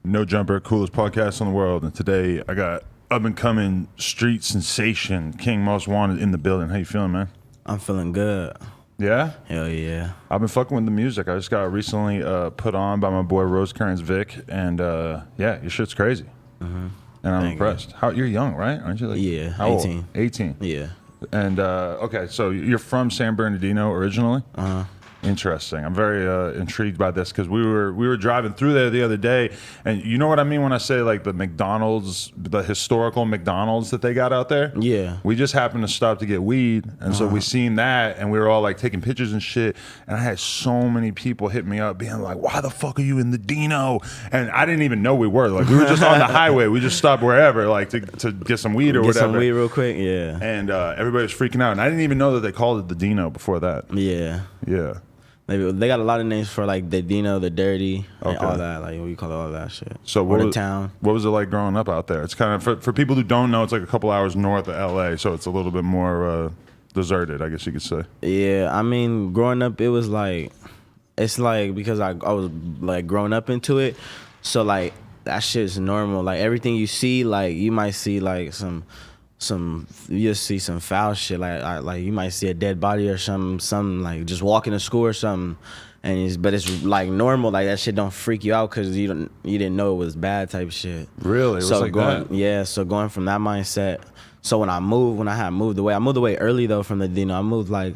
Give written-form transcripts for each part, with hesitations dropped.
No Jumper, coolest podcast in the world. And today I got up and coming street sensation, KingMostWanted in the building. How you feeling, man? I'm feeling good. Yeah? Hell yeah. I've been fucking with the music. I just got recently put on by my boy Rose Currents Vic, and yeah, your shit's crazy. And I'm impressed. You're young, right? Aren't you? Like, Yeah, how 18. Old? 18. Yeah. And okay, so you're from San Bernardino originally? Interesting. I'm very intrigued by this because we were driving through there the other day, and you know what I mean when I say like the McDonald's, the historical McDonald's that they got out there. Yeah. We just happened to stop to get weed, and so we seen that, and we were all like taking pictures and shit. And I had so many people hit me up being like, "Why the fuck are you in the Dino?" And I didn't even know we were. Like we were just on the highway. We just stopped wherever, like to get some weed or Get whatever. some weed real quick. Yeah. And everybody was freaking out, and I didn't even know that they called it the Dino before that. Yeah. Yeah. They got a lot of names for like the Dino, the Dirty, and Okay. all that. Like what you call it, all that shit. So or the town. What was it like growing up out there? It's kind of for people who don't know, it's like a couple hours north of LA, so it's a little bit more deserted, I guess you could say. Yeah, I mean, growing up, it was like, it's like because I was like growing up into it, so like that shit's normal. Like everything you see, like you might see like some you'll see some foul shit, like you might see a dead body or some like just walking to school or something, and but it's like normal, like that shit don't freak you out because you didn't know it was bad type shit. Really? It was like that? Yeah, so going from that mindset, so when I had moved away early though from the Dino. I moved like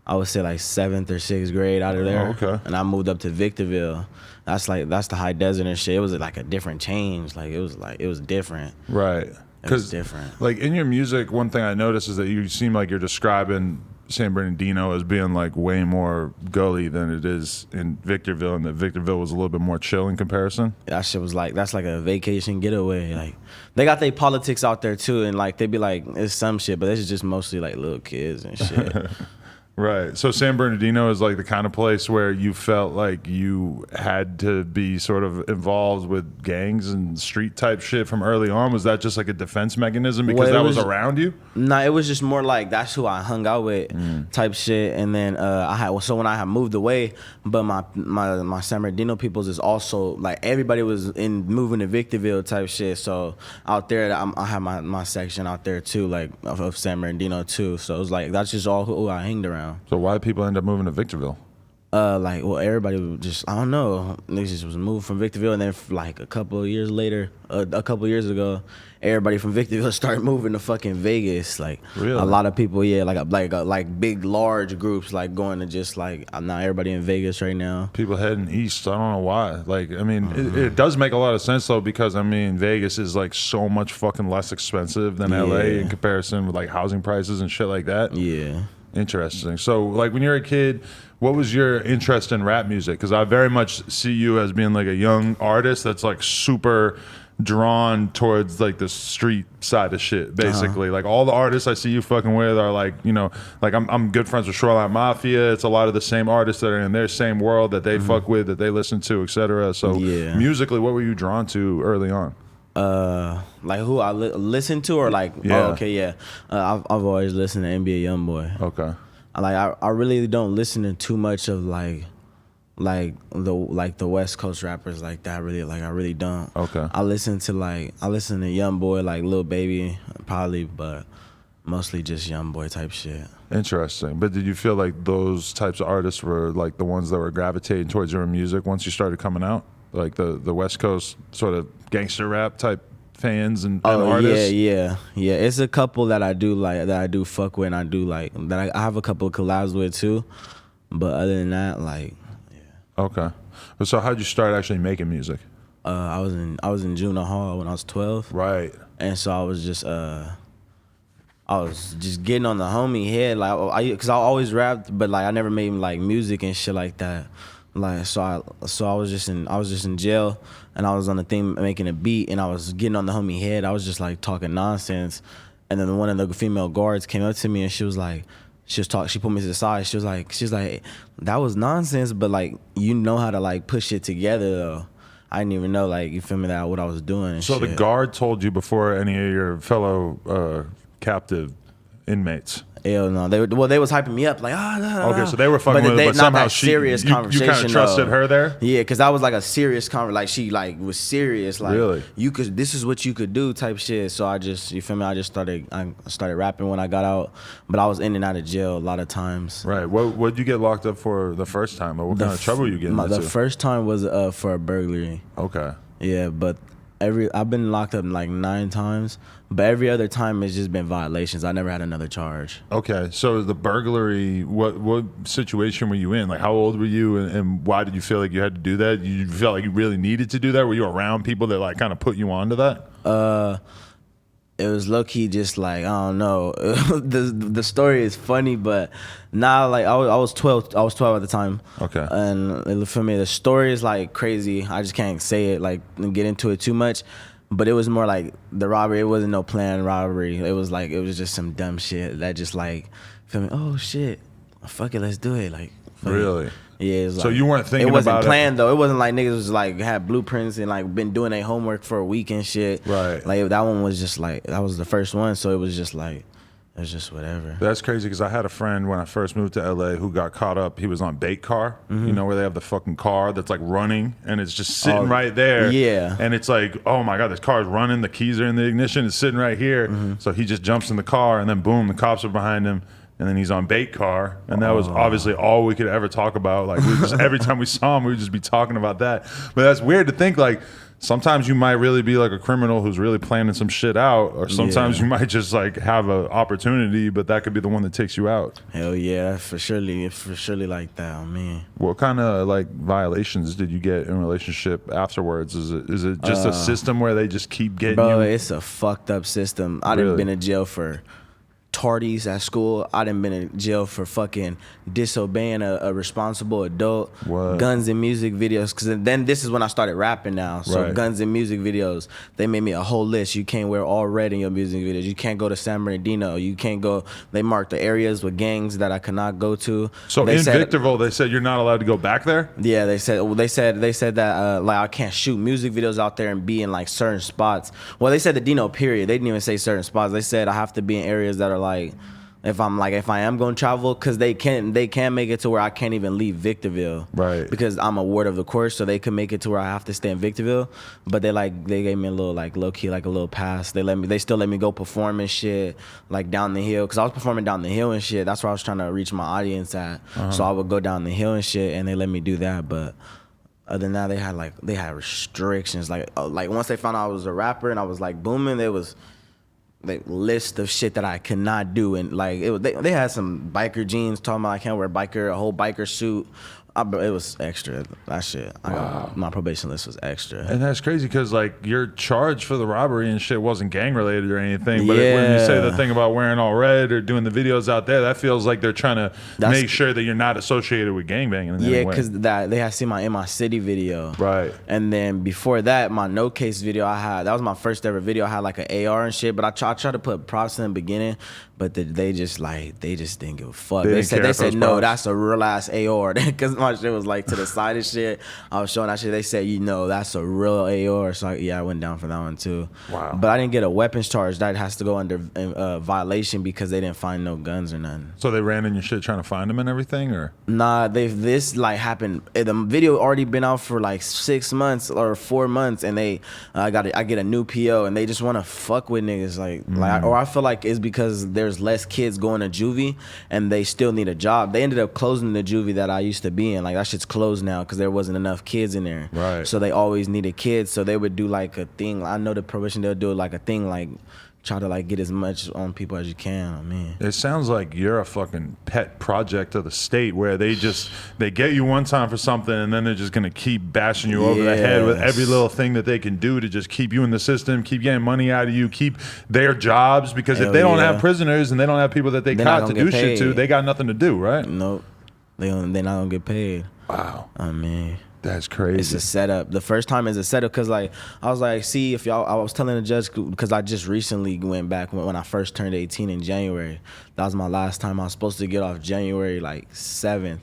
I would say like 7th or 6th grade out of there. Oh, okay. And I moved up to Victorville. That's the high desert and shit. It was like a different change. Like it was different. Right. It's different. Like in your music, one thing I noticed is that you seem like you're describing San Bernardino as being like way more gully than it is in Victorville, and that Victorville was a little bit more chill in comparison. That shit was like, that's like a vacation getaway. Like they got their politics out there too, and like they be like, it's some shit, but it's just mostly like little kids and shit. Right. So San Bernardino is like the kind of place where you felt like you had to be sort of involved with gangs and street type shit from early on. Was that just like a defense mechanism because that was around you? Nah, it was just more like that's who I hung out with type shit. And then so when I had moved away, but my San Bernardino peoples is also like everybody was moving to Victorville type shit. So out there, I have my section out there too, like of San Bernardino too. So it was like that's just all who I hanged around. So why did people end up moving to Victorville? Like, well, everybody was just, I don't know, niggas just was moved from Victorville, and then like a couple of years later, a couple of years ago, everybody from Victorville started moving to fucking Vegas. Like, really? A lot of people, yeah, like big, large groups, like going to just like, now everybody in Vegas right now. People heading east. I don't know why. Like, I mean, it does make a lot of sense though, because I mean, Vegas is like so much fucking less expensive than LA in comparison with like housing prices and shit like that. Yeah. Interesting. So, like, when you're a kid, what was your interest in rap music? Because I very much see you as being like a young artist that's like super drawn towards like the street side of shit, basically. Like all the artists I see you fucking with are like, you know, like I'm good friends with Shoreline Mafia. It's a lot of the same artists that are in their same world that they fuck with, that they listen to, etc. So musically, what were you drawn to early on? Like who I listen to, or like, I've always listened to NBA YoungBoy. Okay. I really don't listen to too much of like the West Coast rappers like that. I really don't. Okay. I listen to YoungBoy, like Lil Baby probably, but mostly just YoungBoy type shit. Interesting. But did you feel like those types of artists were like the ones that were gravitating towards your music once you started coming out? Like the West Coast sort of gangster rap type fans and artists? Yeah. It's a couple that I do like, that I do fuck with, and I do like, that I have a couple of collabs with too. But other than that, like, yeah. Okay. So how'd you start actually making music? I was in junior hall when I was 12. Right. And so I was just getting on the homie head, like, because I always rapped, but like I never made like music and shit like that. Like so I was just in jail, and I was on the thing making a beat, and I was getting on the homie head. I was just like talking nonsense, and then one of the female guards came up to me, and she was like, she put me to the side. She was like, that was nonsense, but like you know how to like put shit together though. I didn't even know, like, you feel me, that what I was doing. And so shit. The guard told you before any of your fellow captive inmates? Hell no. They was hyping me up like Okay, so they were fucking with it, but not somehow that serious you kind conversation. of trusted her there. Yeah, because that was like a serious conversation. Like she like was serious. Like Really? This is what you could do type shit. So I just, you feel me? I started rapping when I got out, but I was in and out of jail a lot of times. Right. What did you get locked up for the first time? Or what kind of trouble you getting into? The first time was for a burglary. Okay. Yeah, but I've been locked up like 9 times, but every other time it's just been violations. I never had another charge. Okay, so the burglary, what situation were you in? Like, how old were you, and why did you feel like you had to do that? You felt like you really needed to do that? Were you around people that like kind of put you onto that? It was low key just like, I don't know. The story is funny, but now like I was 12. I was 12 at the time. Okay. And for me, the story is like crazy. I just can't say it like and get into it too much. But it was more like the robbery. It wasn't no planned robbery. It was just some dumb shit that just like, feel me? Oh shit, fuck it, let's do it. Like really. Yeah, it was so like, you weren't thinking about it. It wasn't about planned though. It wasn't like niggas was like had blueprints and like been doing their homework for a week and shit. Right. Like that one was just like, that was the first one, so it was just like, it was just whatever. That's crazy because I had a friend when I first moved to LA who got caught up. He was on bait car, you know, where they have the fucking car that's like running and it's just sitting right there. Yeah. And it's like, oh my God, this car's running. The keys are in the ignition. It's sitting right here. So he just jumps in the car and then boom, the cops are behind him. And then he's on bait car, and that was obviously all we could ever talk about. Like we just, every time we saw him, we would just be talking about that. But that's weird to think. Like sometimes you might really be like a criminal who's really planning some shit out, or sometimes you might just like have an opportunity, but that could be the one that takes you out. Hell yeah, for surely like that, man. What kind of like violations did you get in a relationship afterwards? Is it just a system where they just keep getting bro, you? It's a fucked up system. I done been in jail for tardies at school. I done been in jail for fucking disobeying a responsible adult. What? Guns and music videos, because then this is when I started rapping now. So Right. guns and music videos, they made me a whole list. You can't wear all red in your music videos. You can't go to San Bernardino. You can't go. They marked the areas with gangs that I cannot go to. So they in said, Victorville, they said you're not allowed to go back there? yeah, they said that like I can't shoot music videos out there and be in like certain spots. Well, they said the Dino period. They didn't even say certain spots. They said I have to be in areas that are like, if I am going to travel, because they can make it to where I can't even leave Victorville, Right. Because I'm a ward of the court, so they can make it to where I have to stay in Victorville. But they gave me a little like low key, like a little pass. They still let me go perform and shit, like down the hill, because I was performing down the hill and shit. That's where I was trying to reach my audience at. So I would go down the hill and shit, and they let me do that. But other than that, they had restrictions. Like once they found out I was a rapper and I was like booming, there was like list of shit that I cannot do, and like they had some biker jeans talking about I can't wear a whole biker suit. It was extra. That shit. My probation list was extra. And that's crazy because like your charge for the robbery and shit wasn't gang related or anything. But when you say the thing about wearing all red or doing the videos out there, that feels like they're trying to make sure that you're not associated with gangbanging. In any way. Because they had seen my In My City video. Right. And then before that, my No Case video that was my first ever video. I had like an AR and shit, but I tried to put props in the beginning, but they just didn't give a fuck. They said no, that's a real ass AR, because my shit was like to the side and shit. I was showing that shit. They said, that's a real AR. So I went down for that one too. Wow. But I didn't get a weapons charge. That has to go under violation because they didn't find no guns or nothing. So they ran in your shit trying to find them and everything, or? Nah, this like happened. The video already been out for like 6 months or 4 months, and I get a new PO, and they just want to fuck with niggas or I feel like it's because there's less kids going to juvie, and they still need a job. They ended up closing the juvie that I used to be in. Like that shit's closed now because there wasn't enough kids in there. Right. So they always needed kids. So they would do like a thing. I know the probation, they'll do like a thing like try to like get as much on people as you can. I mean, it sounds like you're a fucking pet project of the state where they get you one time for something and then they're just gonna keep bashing you over the head with every little thing that they can do to just keep you in the system, keep getting money out of you, keep their jobs, because if they don't have prisoners and they don't have people that they caught to do shit to, they got nothing to do, right? Nope. They're not gonna get paid. Wow. I mean, that's crazy. It's a setup. The first time is a setup because like I was like, see if y'all. I was telling the judge because I just recently went back when I first turned 18 in January. That was my last time. I was supposed to get off January like 7th.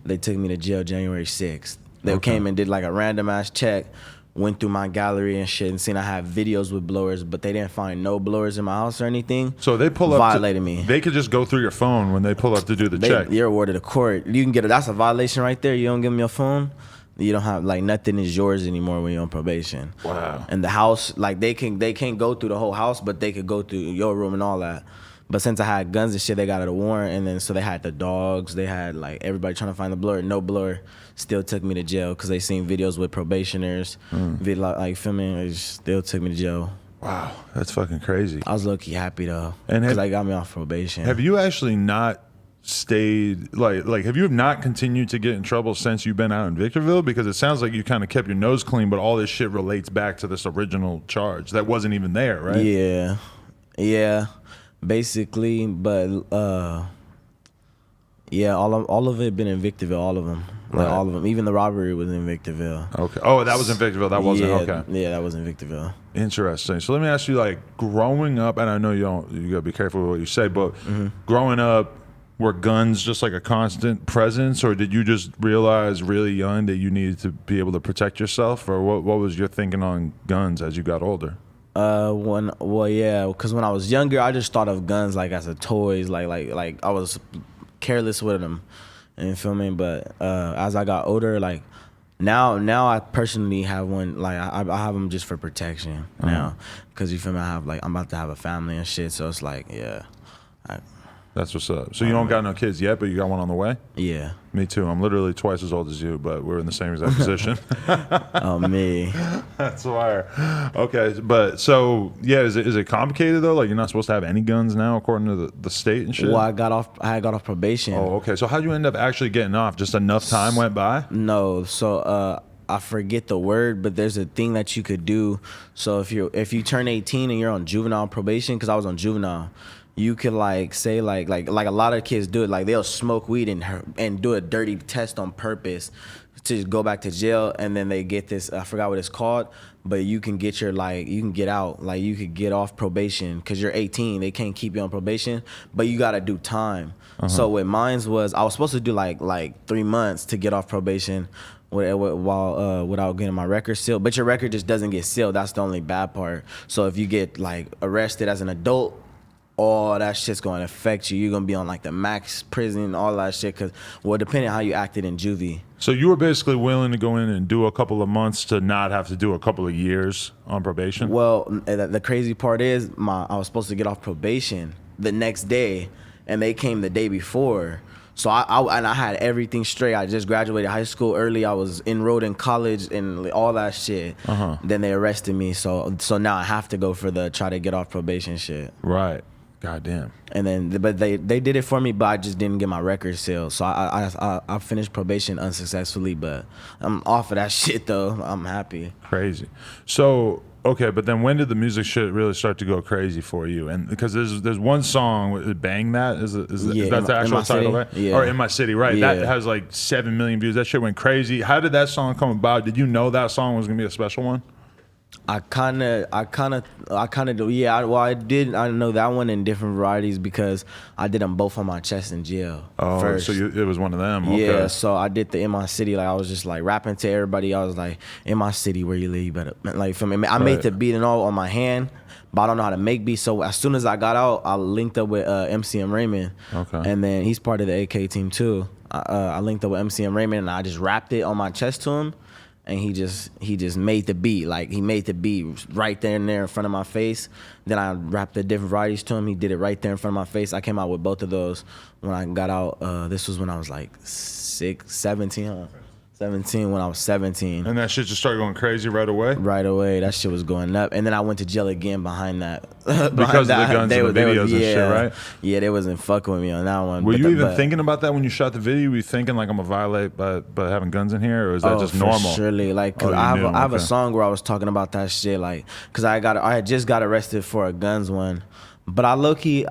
They took me to jail January 6th. They came and did like a random ass check. went through my gallery and shit and seen I had videos with blowers, but they didn't find no blowers in my house or anything. So they pull up, violated me. They could just go through your phone when they pull up to do the check. You're awarded a court. You can get that's a violation right there. You don't give them your phone. You don't have like nothing is yours anymore when you're on probation. Wow. And the house, like they can't go through the whole house, but they could go through your room and all that. But since I had guns and shit, they got a warrant, and then so they had the dogs, they had like everybody trying to find the blower. No blower still took me to jail because they seen videos with probationers, like filming. They still took me to jail. Wow, that's fucking crazy. I was low-key happy though, And because they got me off probation. Have you actually not stayed like have you not continued to get in trouble since you've been out in Victorville? Because it sounds like you kind of kept your nose clean, but all this shit relates back to this original charge that wasn't even there, right? Yeah, basically. But yeah, all of it been in Victorville, all of them. Like all of them, even the robbery was in Victorville. Okay. Oh, that was in Victorville. That wasn't okay. Yeah, that was in Victorville. Interesting. So let me ask you, like, growing up, and I know you gotta be careful with what you say, but growing up, were guns just like a constant presence, or did you just realize really young that you needed to be able to protect yourself, or what was your thinking on guns as you got older? Because when I was younger, I just thought of guns like as a toys, like I was careless with them, and you feel me. But as I got older, like now I personally have one. Like I have them just for protection now, because you feel me. I'm about to have a family and shit, so it's like That's what's up. So you don't got no kids yet, but you got one on the way? Yeah. Me too. I'm literally twice as old as you, but we're in the same exact position. Oh, me. That's why. Okay, but so yeah, is it complicated though? Like you're not supposed to have any guns now, according to the state and shit. Well, I got off probation. Oh, okay. So how'd you end up actually getting off? Just enough time went by? No. So I forget the word, but there's a thing that you could do. So if you turn 18 and you're on juvenile probation, because I was on juvenile. You could like say like a lot of kids do it, like they'll smoke weed and do a dirty test on purpose to go back to jail, and then they get this, I forgot what it's called, but you can get you can get out, like you could get off probation because you're 18. They can't keep you on probation, but you got to do time. So what mine was, I was supposed to do like 3 months to get off probation without getting my record sealed, but your record just doesn't get sealed. That's the only bad part. So if you get like arrested as an adult, all that shit's going to affect you. You're going to be on like the max prison, all that shit, because, well, depending on how you acted in juvie. So you were basically willing to go in and do a couple of months to not have to do a couple of years on probation? Well, the crazy part is I was supposed to get off probation the next day, and they came the day before. So I had everything straight. I just graduated high school early. I was enrolled in college and all that shit. Then they arrested me. So now I have to go for the try to get off probation shit. Right. God damn. And then, but they did it for me, but I just didn't get my record sealed. So I finished probation unsuccessfully, but I'm off of that shit though. I'm happy. Crazy. So okay, but then when did the music shit really start to go crazy for you? And because there's one song, "Bang That," is that the actual title, right? Yeah. Or "In My City," right? Yeah. That has like 7 million views. That shit went crazy. How did that song come about? Did you know that song was gonna be a special one? I kind of do. Yeah, I did. I know that one in different varieties because I did them both on my chest in jail. Oh, first. so it was one of them. Okay. Yeah, so I did the "In My City." Like I was just like rapping to everybody. I was like, "In my city, where you live, you better." Like for me, I made the beat and all on my hand, but I don't know how to make beats. So as soon as I got out, I linked up with MCM Raymond. Okay. And then he's part of the AK team too. I linked up with MCM Raymond and I just rapped it on my chest to him. And he just made the beat. Like he made the beat right there and there in front of my face. Then I rapped the different varieties to him. He did it right there in front of my face. I came out with both of those when I got out. This was when I was like 17, huh? 17 when I was 17. And that shit just started going crazy right away? Right away. That shit was going up. And then I went to jail again behind that. Because of the guns and the videos and shit, right? Yeah, they wasn't fucking with me on that one. Were you even thinking about that when you shot the video? Were you thinking like, I'm going to violate by having guns in here? Or is that just normal? Surely. Like, cause I have a song where I was talking about that shit. Like, cause I had just got arrested for a guns one. But I low-key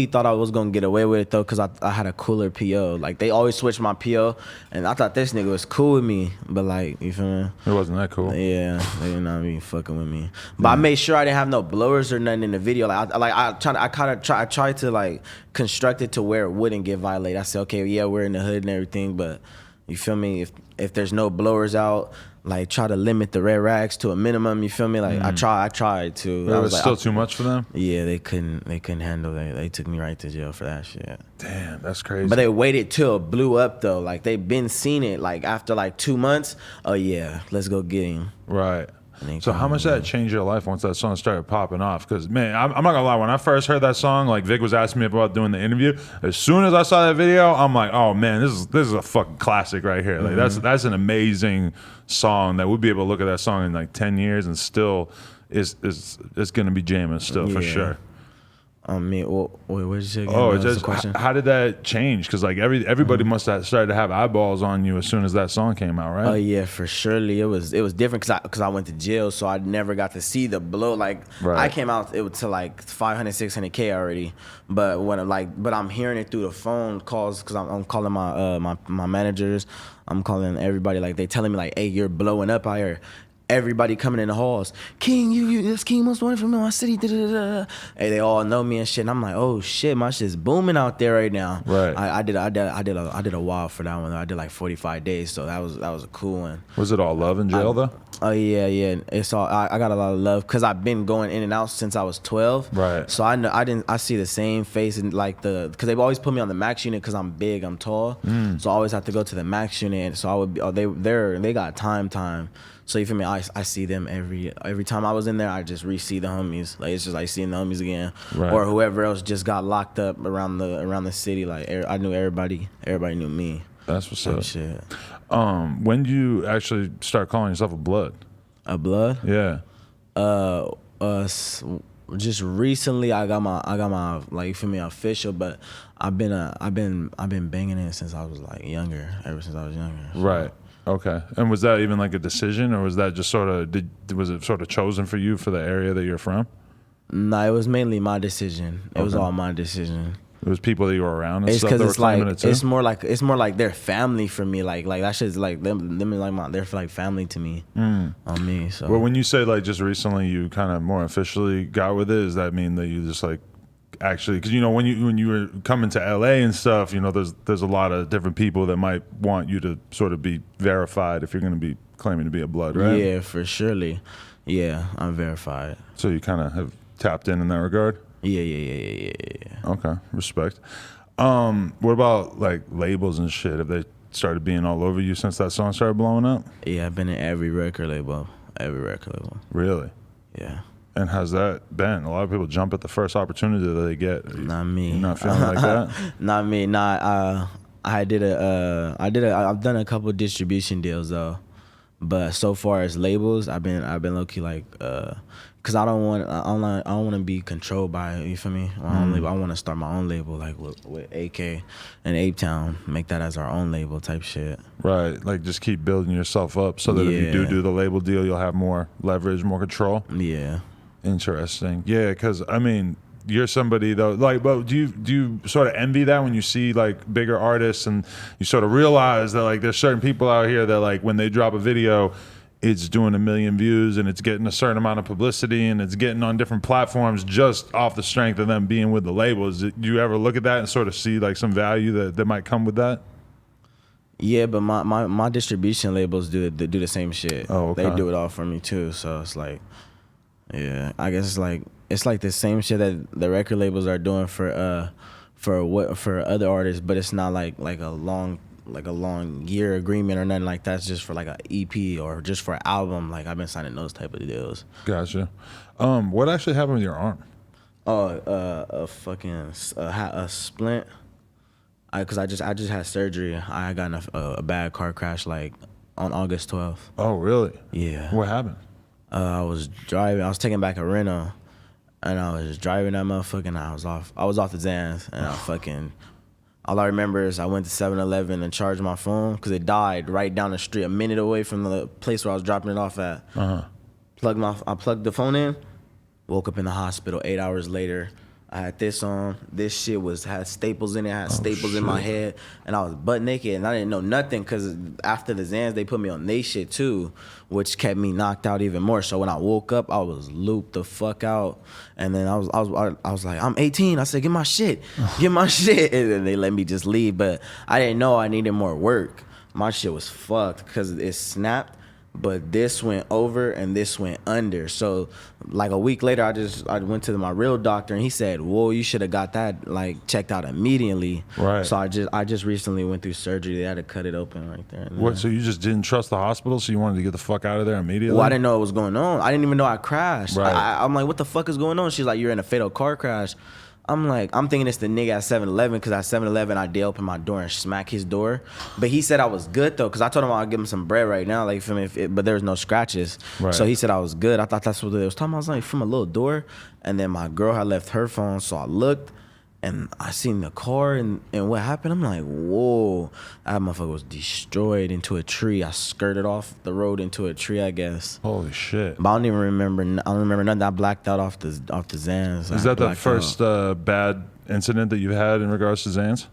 thought I was going to get away with it, though, because I had a cooler PO. Like, they always switch my PO, and I thought this nigga was cool with me. But, like, you feel me? It wasn't that cool. Yeah, they did not be fucking with me. But I made sure I didn't have no blowers or nothing in the video. I tried to, like, construct it to where it wouldn't get violated. I said, okay, yeah, we're in the hood and everything, but you feel me? If there's no blowers out, like try to limit the red rags to a minimum. You feel me? Like I tried to. It I was like, still too much for them. Yeah, they couldn't handle it. They took me right to jail for that shit. Damn, that's crazy. But they waited till it blew up though. Like they been seen it. Like after like 2 months. Oh yeah, let's go get him. Right. So how much did that change your life once that song started popping off? Because, man, I'm not going to lie. When I first heard that song, like Vic was asking me about doing the interview, as soon as I saw that video, I'm like, oh, man, this is a fucking classic right here. Like that's an amazing song that we'll be able to look at that song in like 10 years and still it's going to be jamming still for sure. I mean, what did you say again? Oh, just how did that change? Because like everybody must have started to have eyeballs on you as soon as that song came out, right? Oh yeah, for surely it was different because I went to jail, so I never got to see the blow. Like I came out it was to like 500, 600K already, but I'm hearing it through the phone calls because I'm calling my managers, I'm calling everybody, like they telling me like, hey, you're blowing up out here. Everybody coming in the halls, King, this King Most Wanted from my city. Hey, they all know me and shit. And I'm like, oh shit, my shit's booming out there right now. Right. I did a while for that one. I did like 45 days, so that was a cool one. Was it all love in jail though? Oh yeah. It's all I got a lot of love because I've been going in and out since I was 12. Right. So I see the same face and like because they've always put me on the max unit because I'm big, I'm tall. So I always have to go to the max unit. So I would be, they got time. So you feel me? I see them every time I was in there. I just re-see the homies. Like it's just like seeing the homies again, or whoever else just got locked up around the city. Like I knew everybody. Everybody knew me. That's what's up. Shit. When did you actually start calling yourself a Blood? A Blood? Yeah. Just recently I got my like you feel me official, but I've been banging it since I was like younger. Ever since I was younger. So. Right. Okay. And was that even like a decision, or was that just was it sort of chosen for you for the area that you're from? No, it was mainly my decision. It was all my decision. It was people that you were around and it's stuff that were claiming it too? It's more like their family for me. Like that shit's like them like they're like family to me. On me. So. Well, when you say like just recently you kind of more officially got with it, does that mean that you just like actually, because you know when you were coming to LA and stuff, you know there's a lot of different people that might want you to sort of be verified if you're going to be claiming to be a Blood, right? Yeah, for surely. Yeah, I'm verified. So you kind of have tapped in that regard? Yeah. Okay, respect. What about like labels and shit? Have they started being all over you since that song started blowing up? Yeah, I've been in every record label. Really? Yeah. And how's that been? A lot of people jump at the first opportunity that they get. Not me. You're not feeling like that? Not me. Nah. I've done a couple distribution deals though, but so far as labels, I've been low key like, cause I don't want to be controlled by it. You feel me? My own label. I want to start my own label like with AK and Ape Town. Make that as our own label type shit. Right. Like just keep building yourself up so that if you do the label deal, you'll have more leverage, more control. Yeah. Interesting. Yeah, because I mean, you're somebody though. Like, but do you sort of envy that when you see like bigger artists and you sort of realize that like there's certain people out here that like when they drop a video, it's doing 1 million views and it's getting a certain amount of publicity and it's getting on different platforms just off the strength of them being with the labels. Do you ever look at that and sort of see like some value that might come with that? Yeah, but my distribution labels do the same shit. Oh, okay. They do it all for me too. So it's like. Yeah, I guess it's like the same shit that the record labels are doing for other artists, but it's not like a long year agreement or nothing like that. It's just for like a EP or just for an album. Like I've been signing those type of deals. Gotcha. What actually happened with your arm? A splint. Cause I just had surgery. I got in a bad car crash like on August 12th. Oh really? Yeah. What happened? I was taking back a rental, and I was driving that motherfucker, and I was off the Xans, and all I remember is I went to 7-Eleven and charged my phone, because it died right down the street, a minute away from the place where I was dropping it off at. I plugged the phone in, woke up in the hospital 8 hours later. I had this on. This shit had staples in it. I had staples in my head. And I was butt naked. And I didn't know nothing because after the Xans, they put me on they shit too, which kept me knocked out even more. So when I woke up, I was looped the fuck out. And then I was like, I'm 18. I said, get my shit. Get my shit. And then they let me just leave. But I didn't know I needed more work. My shit was fucked because it snapped. but this went over and this went under. So like a week later, I went to my real doctor and he said, "Whoa, you should have got that like checked out immediately." Right. So I just recently went through surgery. They had to cut it open right there. And What? So you just didn't trust the hospital, so you wanted to get the fuck out of there immediately? Well, I didn't know what was going on. I didn't even know I crashed. Right. I'm like, what the fuck is going on? She's like, you're in a fatal car crash. I'm like, I'm thinking it's the nigga at 7-Eleven, because at 7-Eleven I did open my door and smack his door. But he said I was good though, because I told him I'll give him some bread right now, like for me, but there was no scratches. Right. So he said I was good. I thought that's what they was talking about. I was like, from a little door, and then my girl had left her phone, so I looked. And I seen the car and what happened. I'm like, whoa, that motherfucker was destroyed into a tree. I skirted off the road into a tree, I guess. Holy shit. But I don't even remember. I don't remember nothing. I blacked out off the Xans. Is that the first bad incident that you've had in regards to Xans?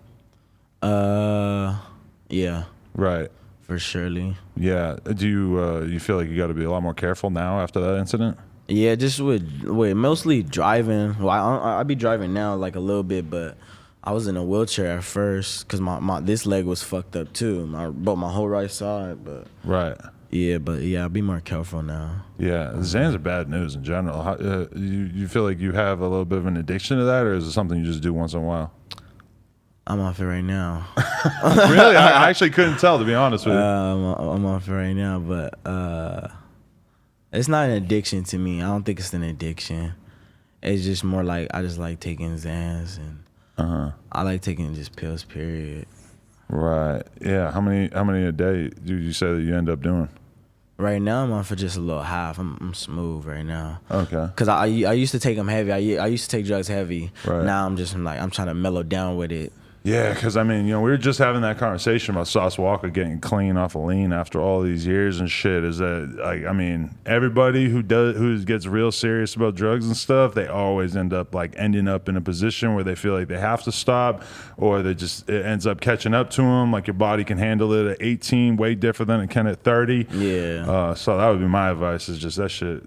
Yeah, Right. for surely. Yeah. Do you feel like you got to be a lot more careful now after that incident? Yeah, just with mostly driving. Well, I be driving now like a little bit, but I was in a wheelchair at first because my this leg was fucked up too. I broke my whole right side, but Right. yeah, I'll be more careful now. Yeah. Xans are bad news in general. How, you feel like you have a little bit of an addiction to that, or is it something you just do once in a while? I'm off it right now. Really? I actually couldn't tell, to be honest with you. I'm off it right now, but it's not an addiction to me. I don't think it's an addiction. It's just more like I just like taking Xans, and I like taking just pills, period. Right. Yeah. How many a day do you say that you end up doing? Right now, I'm on for just a little half. I'm smooth right now. Okay. Cause I used to take them heavy. I used to take drugs heavy. Right. Now I'm trying to mellow down with it. Yeah, because I mean, we were just having that conversation about Sauce Walker getting clean off of lean after all these years and shit. Is that like, I mean, everybody who gets real serious about drugs and stuff, they always end up ending up in a position where they feel like they have to stop, or it ends up catching up to them. Like your body can handle it at 18 way different than it can at 30. Yeah. So that would be my advice. Is just that shit.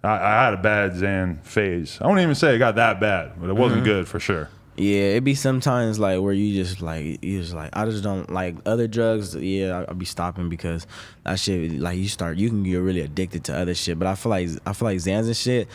I had a bad Xan phase. I wouldn't even say it got that bad, but it wasn't good for sure. Yeah, it be sometimes like where you just like I just don't like other drugs. Yeah, I'll be stopping because that shit like you can get really addicted to other shit. But I feel like Xans and shit,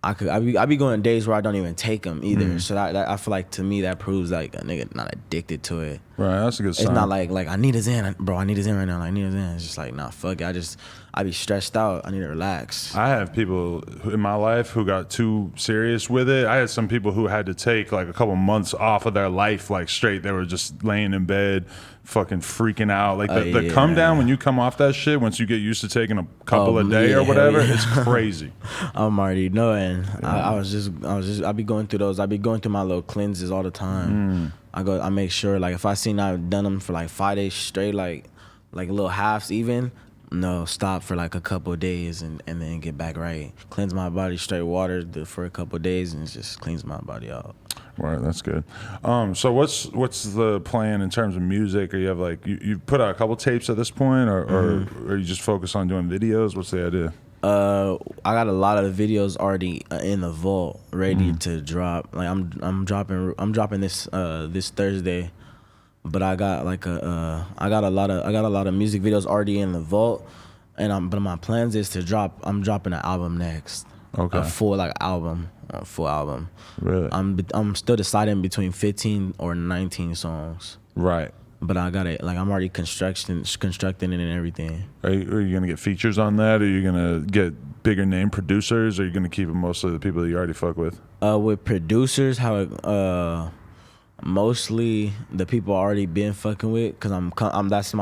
I be going days where I don't even take them either. So that I feel like to me that proves like a nigga not addicted to it. Right, that's a good sign. It's not like I need a Xan, bro. I need a Xan right now. Like, I need a Xan. It's just like, nah, fuck it. I be stressed out. I need to relax. I have people in my life who got too serious with it. I had some people who had to take like a couple months off of their life, like straight. They were just laying in bed, fucking freaking out. Like the come down when you come off that shit, once you get used to taking a couple a day or whatever, it's crazy. I'm already knowing. I be going through those. I be going through my little cleanses all the time. I make sure like if I seen I've done them for like 5 days straight, like little halves even. No, stop for like a couple of days and then get back right. Cleanse my body, straight water for a couple of days, and it just cleans my body out. Right, that's good. So what's the plan in terms of music? Or you have like you put out a couple tapes at this point, or you just focus on doing videos? What's the idea? I got a lot of videos already in the vault, ready to drop. Like I'm dropping this Thursday. But I got like I got a lot of music videos already in the vault, but my plans is I'm dropping an album next. Okay. A full album. Really? I'm still deciding between 15 or 19 songs. Right. But I got it. Like I'm already constructing it and everything. Are you gonna get features on that? Are you gonna get bigger name producers? Or are you gonna keep it mostly the people that you already fuck with? With producers, mostly the people I already been fucking with, cause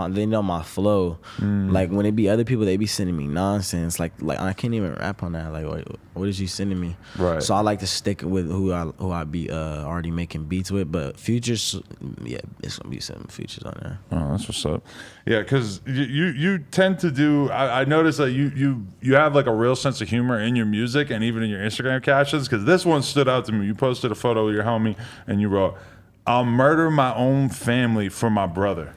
they know my flow. Like when it be other people, they be sending me nonsense. Like I can't even rap on that. Like what is you sending me? Right. So I like to stick with who I be already making beats with. But features, yeah, it's gonna be some features on there. Oh, that's what's up. Yeah, cause you tend to do. I noticed that you have like a real sense of humor in your music and even in your Instagram captions. Cause this one stood out to me. You posted a photo of your homie and you wrote, "I'll murder my own family for my brother."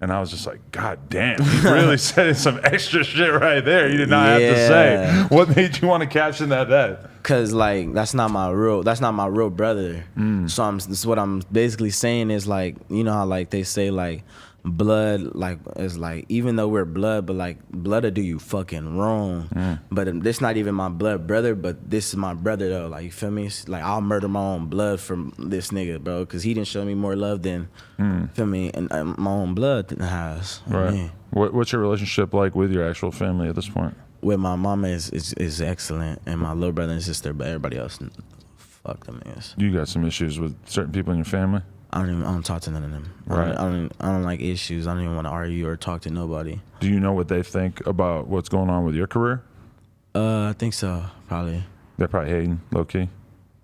And I was just like, God damn, you really said some extra shit right there. You did not have to say. What made you want to caption that? Cause like that's not my real brother. So what I'm basically saying is like, you know how like they say like blood, like it's like even though we're blood, but like blood'll do you fucking wrong. But this not even my blood brother, but this is my brother though. Like you feel me? It's like I'll murder my own blood for this nigga, bro, because he didn't show me more love than feel me, and my own blood has. Right. Man. What's your relationship like with your actual family at this point? With my mama is excellent, and my little brother and sister, but everybody else, fuck them niggas. You got some issues with certain people in your family? I don't talk to none of them. Right. I don't like issues. I don't even want to argue or talk to nobody. Do you know what they think about what's going on with your career? I think so, probably. They're probably hating, low key.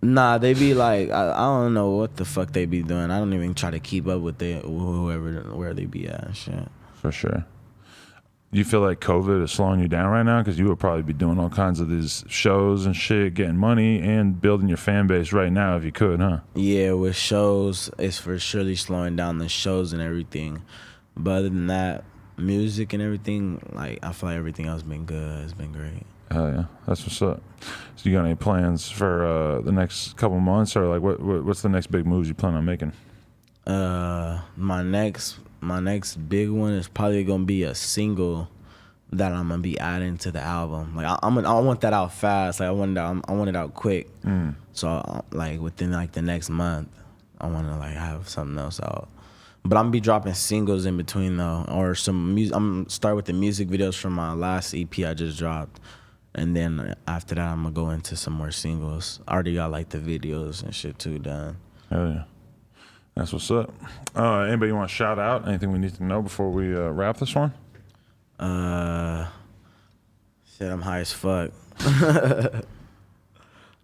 Nah, they be like, I don't know what the fuck they be doing. I don't even try to keep up with where they be at and shit. For sure. You feel like COVID is slowing you down right now? Because you would probably be doing all kinds of these shows and shit, getting money and building your fan base right now if you could, huh? Yeah, with shows, it's for surely slowing down the shows and everything. But other than that, music and everything, like I feel like everything else been good. It's been great. Hell yeah, that's what's up. So you got any plans for the next couple months, or like what's the next big moves you plan on making? My next big one is probably gonna be a single that I'm gonna be adding to the album. Like I want that out fast. Like I want it out quick. So like within like the next month, I want to like have something else out. But I'm gonna be dropping singles in between though, or some music. I'm gonna start with the music videos from my last EP I just dropped, and then after that I'm gonna go into some more singles. I already got like the videos and shit too done. Hell yeah. That's what's up. Anybody want to shout out? Anything we need to know before we wrap this one? Shit, I'm high as fuck.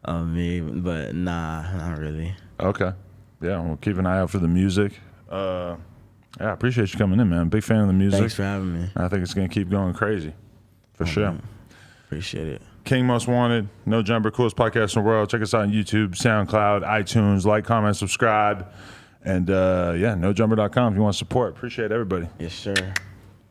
Me, but nah, not really. Okay. Yeah, we'll keep an eye out for the music. Yeah, I appreciate you coming in, man. Big fan of the music. Thanks for having me. I think it's going to keep going crazy. For sure. Appreciate it. King Most Wanted, No Jumper, coolest podcast in the world. Check us out on YouTube, SoundCloud, iTunes. Like, comment, subscribe. And yeah, nojumper.com if you want to support. Appreciate everybody. Yes, sir.